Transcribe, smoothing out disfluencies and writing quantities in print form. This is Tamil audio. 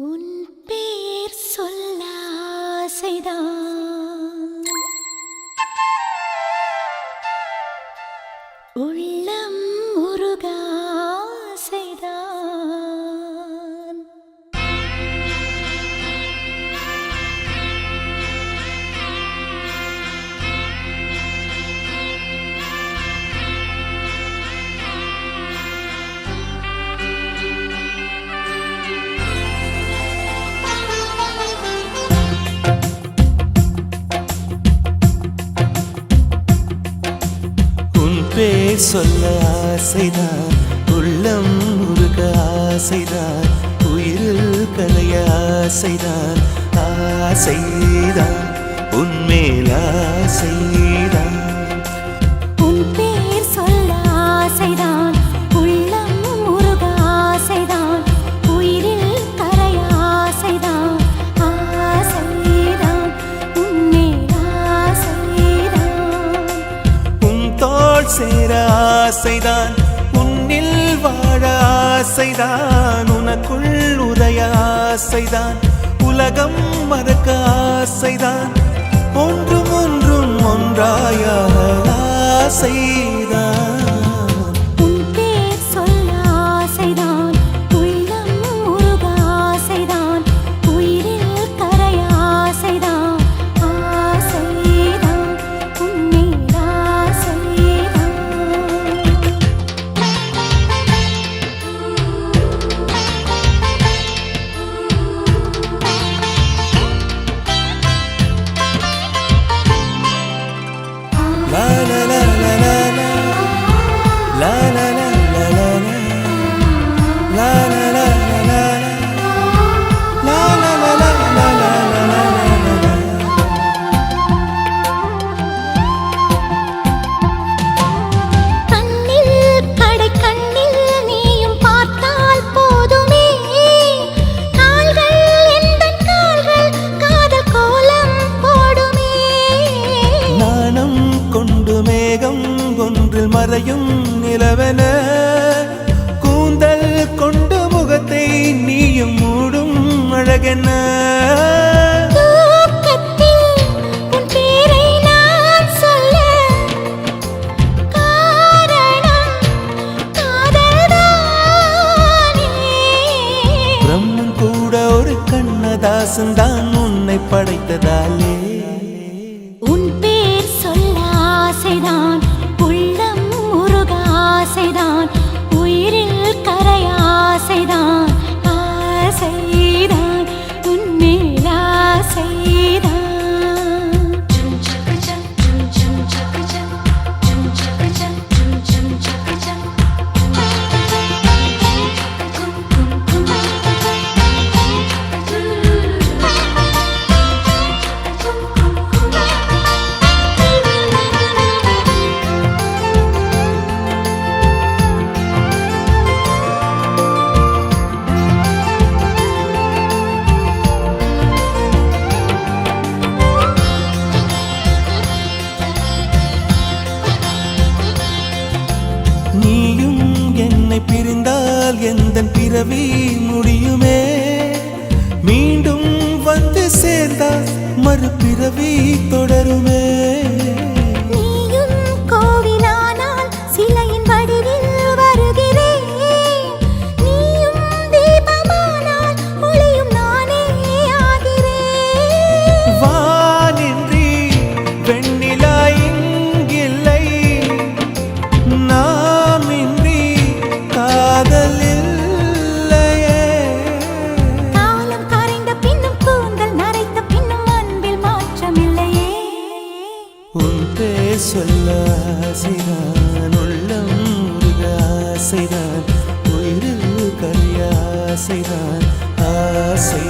உன் பேர் சொல்ல ஆசைதான், உள்ளம் உருக ஆசைதான். பேர் சொல்ல ஆசைதான், உள்ளம் உருக ஆசைதான், உயிரில் கலைய ஆசைதான், ஆசைதான் உன்மேல் ஆசைதான். உன் பேர் சொல்ல ஆசைதான், உள்ளம் உருக ஆசைதான், உயிரில் கரைய ஆசைதான், ஆசைதான் உன்மேல் ஆசைதான். உன் தோள் சேர ஆசைதான், உன்னில் வாழ ஆசைதான், உனக்குள் உதய ஆசைதான், உலகம் மறக்க ஆசைதான், ஒன்றும் ஒன்றும் ஒன்றாய ஆசைதான். உன் பேர் சொல்ல ஆசைதான், உள்ளம் உருக ஆசைதான், உயிரில் கரைய ஆசைதான், ஆசைதான் உன்மேல் ஆசைதான். La la la la la la la la la la la la la la la கண்ணில் கடை கண்ணில் நீயும் பார்த்தால் போதுமே, கால்கள் எந்தன் கால்கள் காதல் கோலம் போடுமே. நாணம் கொண்டு மேகம் ஒன்றில் மறையும் நிலவென, கூந்தல் கொண்டு முகத்தை நீயும் மூடும் அழகென. தூக்கத்தில் உன் பேரை நான் சொல்ல காரணம் காதல்தானே. பிரம்மன் கூட ஒரு கண்ணதாசன் தான் உன்னை படைத்ததாலே. உன் பேர் சொல்ல ஆசைதான், உள்ளம் உருக ஆசைதான், உயிரில் கரைய ஆசைதான், ஆசைதான் உன்மேல் ஆசைதான். நீயும் என்னை பிரிந்தால் எந்தன் பிறவி முடியுமே, மீண்டும் வந்து சேர்ந்தால் மறுபிறவி தொடருமே. நீயும் கோவிலானால் சிலையின் வடிவில் வருகிறேன், நீயும் தீபமானால் ஒளியும் நானே ஆகிறேன். வானின்றி வெண்ணிலா இங்கில்லை, நாமின்றி காதல் இல்லையே. காலம் கரைந்த பின்னும் கூந்தல் நரைத்த பின்னும் அன்பில் மாற்றமில்லையே. உன் பேர் சொல்ல ஆசைதான், உள்ளம் உருக ஆசைதான், உயிரில் கரிய ஆசைதான், ஆசை